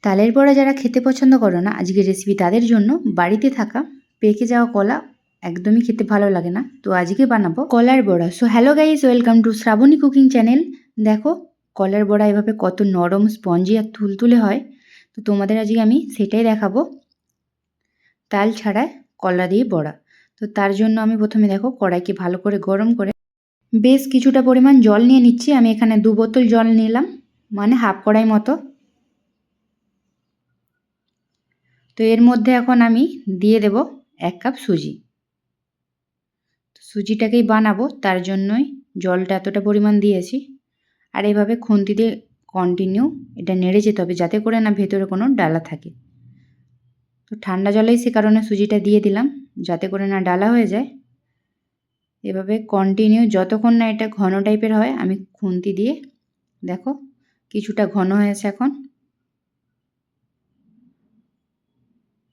তালের বড়া যারা খেতে পছন্দ করো না, আজকের রেসিপি তাদের জন্য। বাড়িতে থাকা পেকে যাওয়া কলা একদমই খেতে ভালো লাগে না, তো আজকে বানাবো কলার বড়া। So hello guys, welcome to Shrabani cooking channel. দেখো কলার বড়া এভাবে কত নরম, স্পঞ্জি আর তুলতুলে হয়, তো তোমাদের আজকে আমি সেটাই দেখাবো। তাল ছাড়া কলা দিয়ে বড়া। তো তার জন্য আমি প্রথমে দেখো কড়াইকে ভালো করে গরম করে বেশ কিছুটা পরিমাণ জল নিয়ে নিচ্ছি। আমি এখানে 2 বোতল জল নিলাম, মানে হাফ কড়াই মতো। তো এর মধ্যে এখন আমি দিয়ে দেব 1 কাপ সুজি। সুজিটাকেই বানাবো, তার জন্যই জলটা এতটা পরিমাণ দিয়েছি। আর এভাবে খুন্তি দিয়ে কন্টিনিউ এটা নেড়ে যেতে হবে, যাতে করে না ভেতরে কোনো ডালা থাকে। তো ঠান্ডা জলেই সে কারণে সুজিটা দিয়ে দিলাম, যাতে করে না ডালা হয়ে যায়। এভাবে কন্টিনিউ যতক্ষণ না এটা ঘন টাইপের হয়, আমি খুন্তি দিয়ে দেখো কিছুটা ঘন হয়েছে এখন।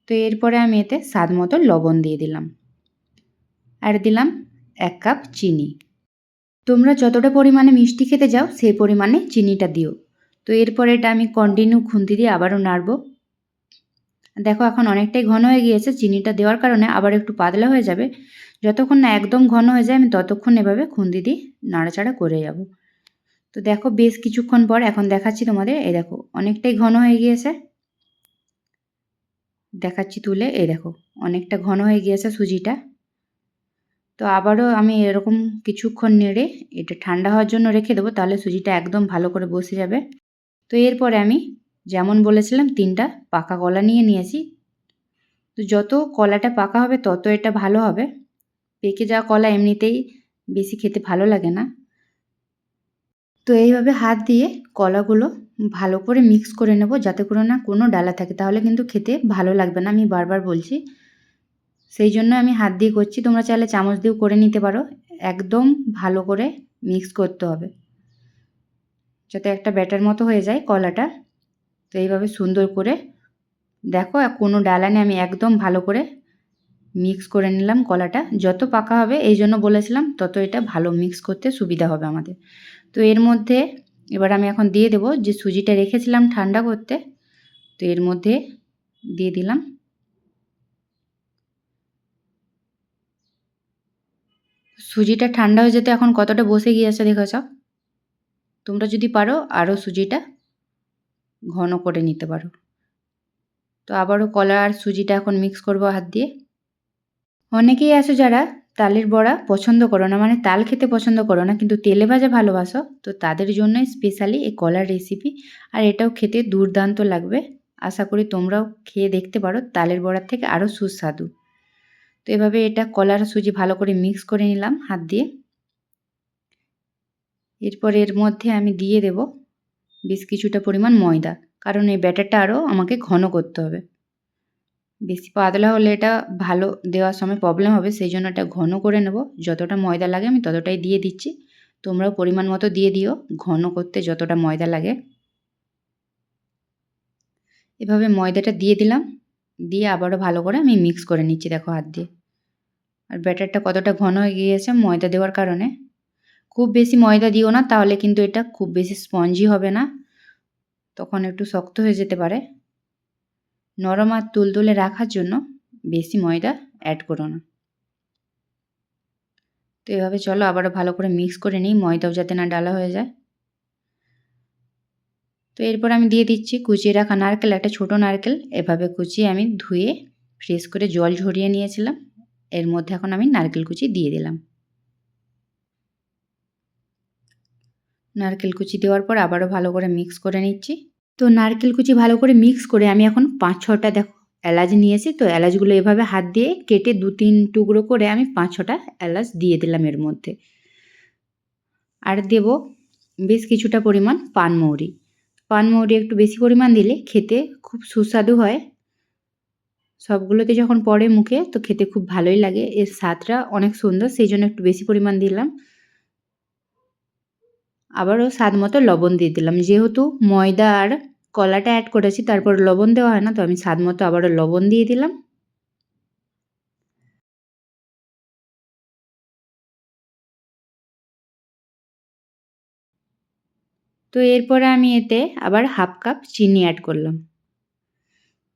তো এরপরে আমি এতে স্বাদ মতো লবণ দিয়ে দিলাম, আর দিলাম 1 কাপ চিনি। তোমরা যতটা পরিমাণে মিষ্টি খেতে যাও সেই পরিমাণে চিনিটা দিও। তো এরপরে এটা আমি কন্টিনিউ খুন্তি দিয়ে আবারও নাড়ব। দেখো এখন অনেকটাই ঘন হয়ে গিয়েছে, চিনিটা দেওয়ার কারণে আবার একটু পাতলা হয়ে যাবে। যতক্ষণ না একদম ঘন হয়ে যায়, আমি ততক্ষণ এভাবে খুন্তি দিয়ে নাড়াচাড়া করে যাব। তো দেখো বেশ কিছুক্ষণ পর এখন দেখাচ্ছি তোমাদের। এই দেখো অনেকটাই ঘন হয়ে গিয়েছে, দেখাচ্ছি তুলে। এই দেখো অনেকটা ঘন হয়ে গিয়েছে সুজিটা। তো আবারও আমি এরকম কিছুক্ষণ নেড়ে এটা ঠান্ডা হওয়ার জন্য রেখে দেবো, তাহলে সুজিটা একদম ভালো করে বসে যাবে। তো এরপরে আমি যেমন বলেছিলাম 3টা পাকা কলা নিয়ে নিয়েছি। তো যত কলাটা পাকা হবে তত এটা ভালো হবে। পেকে যাওয়া কলা এমনিতেই বেশি খেতে ভালো লাগে না। তো এইভাবে হাত দিয়ে কলাগুলো ভালো করে মিক্স করে নেব, যাতে করে না কোনো ডালা থাকে, তাহলে কিন্তু খেতে ভালো লাগবে না। আমি বারবার বলছি, সেই জন্য আমি হাত দিয়ে করছি। তোমরা চাইলে চামচ দিয়েও করে নিতে পারো। একদম ভালো করে মিক্স করতে হবে, যাতে একটা ব্যাটার মতো হয়ে যায় কলাটা। তো এইভাবে সুন্দর করে দেখো কোনো ডালা নেই, আমি একদম ভালো করে মিক্স করে নিলাম কলাটা। যত পাকা হবে, এই জন্য বলেছিলাম, তত এটা ভালো মিক্স করতে সুবিধা হবে আমাদের। তো এর মধ্যে এবার আমি এখন দিয়ে দেব যে সুজিটা রেখেছিলাম ঠান্ডা করতে। তো এর মধ্যে দিয়ে দিলাম। সুজিটা ঠান্ডা হয়ে যেতে এখন কতটা বসে গিয়েছে দেখেছ। তোমরা যদি পারো আরও সুজিটা ঘন করে নিতে পারো। তো আবারও কলা আর সুজিটা এখন মিক্স করব হাত দিয়ে। অনেকেই আছো যারা তালের বড়া পছন্দ করো না, মানে তাল খেতে পছন্দ করো না, কিন্তু তেলে ভাজা ভালোবাসো। তো তাদের জন্যই স্পেশালি এই কলার রেসিপি। আর এটাও খেতে দুর্দান্ত লাগবে। আশা করি তোমরাও খেয়ে দেখতে পারো, তালের বড়ার থেকে আরও সুস্বাদু। তো এভাবে এটা কলার সুজি ভালো করে মিক্স করে নিলাম হাত দিয়ে। এরপর এর মধ্যে আমি দিয়ে দেব বেশ কিছুটা পরিমাণ ময়দা, কারণ এই ব্যাটারটা আরও আমাকে ঘন করতে হবে। বেশি পাতলা হলে এটা ভালো দেওয়ার সময় প্রবলেম হবে, সেই জন্য এটা ঘন করে নেব। যতটা ময়দা লাগে আমি ততটাই দিয়ে দিচ্ছি, তোমরাও পরিমাণ মতো দিয়ে দিও ঘন করতে যতটা ময়দা লাগে। এভাবে ময়দাটা দিয়ে দিলাম, দিয়ে আবারও ভালো করে আমি মিক্স করে নিচ্ছি দেখো হাত দিয়ে। আর ব্যাটারটা কতটা ঘন হয়ে গিয়েছে ময়দা দেওয়ার কারণে। খুব বেশি ময়দা দিও না, তাহলে কিন্তু এটা খুব বেশি স্পঞ্জি হবে না, তখন একটু শক্ত হয়ে যেতে পারে। নরম আর তুলতুলে রাখার জন্য বেশি ময়দা অ্যাড করো না। তো এভাবে চলো আবারও ভালো করে মিক্স করে নিই, ময়দাও যাতে না ডালা হয়ে যায়। তো এরপর আমি দিয়ে দিচ্ছি কুচিয়ে রাখা নারকেল, একটা ছোটো নারকেল এভাবে কুচিয়ে আমি ধুয়ে ফ্রেশ করে জল ঝরিয়ে নিয়েছিলাম। এর মধ্যে এখন আমি নারকেল কুচি দিয়ে দিলাম। নারকেল কুচি দেওয়ার পর আবারও ভালো করে মিক্স করে নিচ্ছি। তো নারকেল কুচি ভালো করে মিক্স করে আমি এখন 5-6টা দেখো এলাচ নিয়েছি। তো এলাচগুলো এভাবে হাত দিয়ে কেটে 2-3 টুকরো করে আমি 5-6টা এলাচ দিয়ে দিলাম এর মধ্যে। আর দেব বেশ কিছুটা পরিমাণ পানমৌরি। পানমৌরি একটু বেশি পরিমাণ দিলে খেতে খুব সুস্বাদু হয়। সবগুলোতে যখন পড়ে মুখে তো খেতে খুব ভালোই লাগে, এর স্বাদটা অনেক সুন্দর, সেই জন্য একটু বেশি পরিমাণ দিলাম। আবারও স্বাদ মতো লবণ দিয়ে দিলাম, যেহেতু ময়দা আর কলাটা অ্যাড করেছি তারপর লবণ দেওয়া হয় না, তো আমি স্বাদ মতো আবারও লবণ দিয়ে দিলাম। তো এরপরে আমি এতে আবার 1/2 কাপ চিনি অ্যাড করলাম।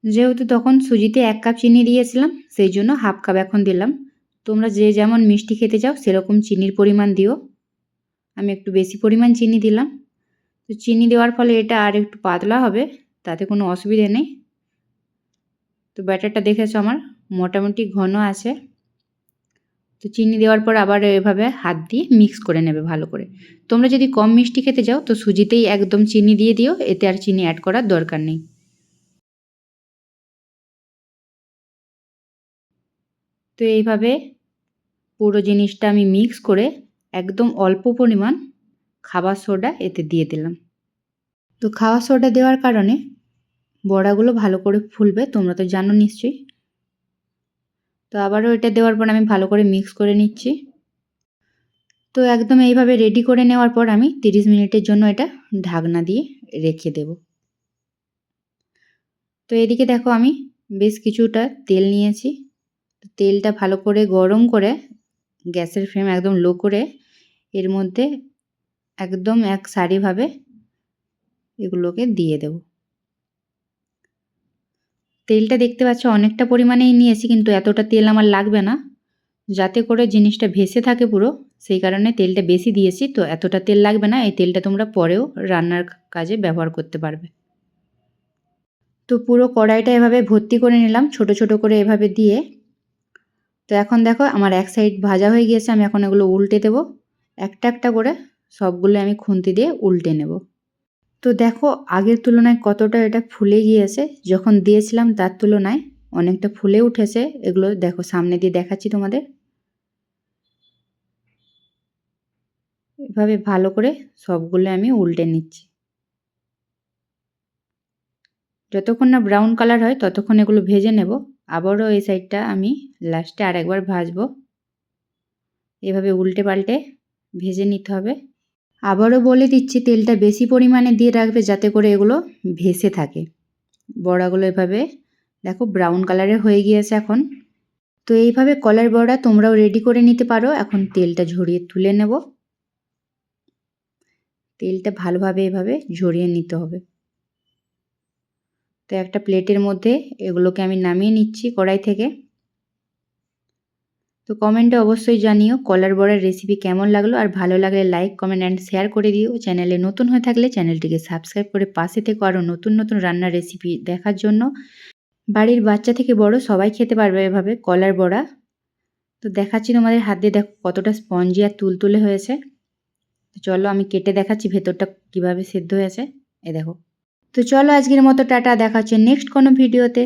যেহেতু তখন সুজিতে 1 কাপ চিনি দিয়েছিলাম, সেই জন্য হাফ কাপ এখন দিলাম। তোমরা যে যেমন মিষ্টি খেতে চাও সেরকম চিনির পরিমাণ দিও। আমি একটু বেশি পরিমাণ চিনি দিলাম। তো চিনি দেওয়ার ফলে এটা আর একটু পাতলা হবে, তাতে কোনো অসুবিধে নেই। তো ব্যাটারটা দেখেছো আমার মোটামুটি ঘন আছে। তো চিনি দেওয়ার পর আবার এভাবে হাত দিয়ে মিক্স করে নেবে ভালো করে। তোমরা যদি কম মিষ্টি খেতে চাও তো সুজিতেই একদম চিনি দিয়ে দিও, এতে আর চিনি অ্যাড করার দরকার নেই। তো এইভাবে পুরো জিনিসটা আমি মিক্স করে একদম অল্প পরিমাণ খাবার সোডা এতে দিয়ে দিলাম। তো খাবার সোডা দেওয়ার কারণে বড়াগুলো ভালো করে ফুলবে, তোমরা তো জানো নিশ্চয়ই। তো আবারও এটা দেওয়ার পর আমি ভালো করে মিক্স করে নিচ্ছি। তো একদম এইভাবে রেডি করে নেওয়ার পর আমি 30 মিনিটের জন্য এটা ঢাকনা দিয়ে রেখে দেব। তো এদিকে দেখো আমি বেশ কিছুটা তেল নিয়েছি। তেলটা ভালো করে গরম করে গ্যাসের ফ্লেম একদম লো করে এর মধ্যে একদম এক সারিভাবে এগুলোকে দিয়ে দেব। তেলটা দেখতে পাচ্ছ অনেকটা পরিমাণেই নিয়েছি, কিন্তু এতটা তেল আমার লাগবে না, যাতে করে জিনিসটা ভেসে থাকে পুরো, সেই কারণে তেলটা বেশি দিয়েছি। তো এতটা তেল লাগবে না, এই তেলটা তোমরা পরেও রান্নার কাজে ব্যবহার করতে পারবে। তো পুরো কড়াইটা এভাবে ভর্তি করে নিলাম ছোট ছোট করে এভাবে দিয়ে। তো এখন দেখো আমার এক সাইড ভাজা হয়ে গিয়েছে, আমি এখন এগুলো উল্টে দেব। একটা একটা করে সবগুলো আমি খুন্তি দিয়ে উল্টে নেব। তো দেখো আগের তুলনায় কতটা এটা ফুলে গিয়েছে, যখন দিয়েছিলাম তার তুলনায় অনেকটা ফুলে উঠেছে। এগুলো দেখো সামনে দিয়ে দেখাচ্ছি তোমাদের। এভাবে ভালো করে সবগুলো আমি উল্টে নিচ্ছি। যতক্ষণ না ব্রাউন কালার হয় ততক্ষণ এগুলো ভেজে নেব। আবারও এই সাইডটা আমি লাস্টে আরেকবার ভাজবো। এভাবে উল্টে পাল্টে ভেজে নিতে হবে। আবারও বলে দিচ্ছি তেলটা বেশি পরিমাণে দিয়ে রাখবে, যাতে করে এগুলো ভেসে থাকে। বড়াগুলো এভাবে দেখো ব্রাউন কালারের হয়ে গিয়েছে এখন। তো এইভাবে কলার বড়া তোমরাও রেডি করে নিতে পারো। এখন তেলটা ঝরিয়ে তুলে নেব। তেলটা ভালোভাবে এভাবে ঝরিয়ে নিতে হবে। তো একটা প্লেটের মধ্যে এগুলোকে আমি নামিয়ে নিচ্ছি কড়াই থেকে। তো কমেন্টে অবশ্যই জানিও কলার বড়ার রেসিপি কেমন লাগলো, আর ভালো লাগলে লাইক কমেন্ট অ্যান্ড শেয়ার করে দিও। চ্যানেলে নতুন হয়ে থাকলে চ্যানেলটিকে সাবস্ক্রাইব করে পাশে থেকে আরও নতুন নতুন রান্নার রেসিপি দেখার জন্য। বাড়ির বাচ্চা থেকে বড় সবাই খেতে পারবে এভাবে কলার বড়া। তো দেখাচ্ছি তোমাদের হাত দিয়ে, দেখো কতটা স্পঞ্জি আর তুলতুলে হয়েছে। তো চলো আমি কেটে দেখাচ্ছি ভেতরটা কিভাবে সেদ্ধ হয়েছে। দেখো। তো চলো আজকের মতো টাটা, দেখা হচ্ছে নেক্সট কোনো ভিডিওতে।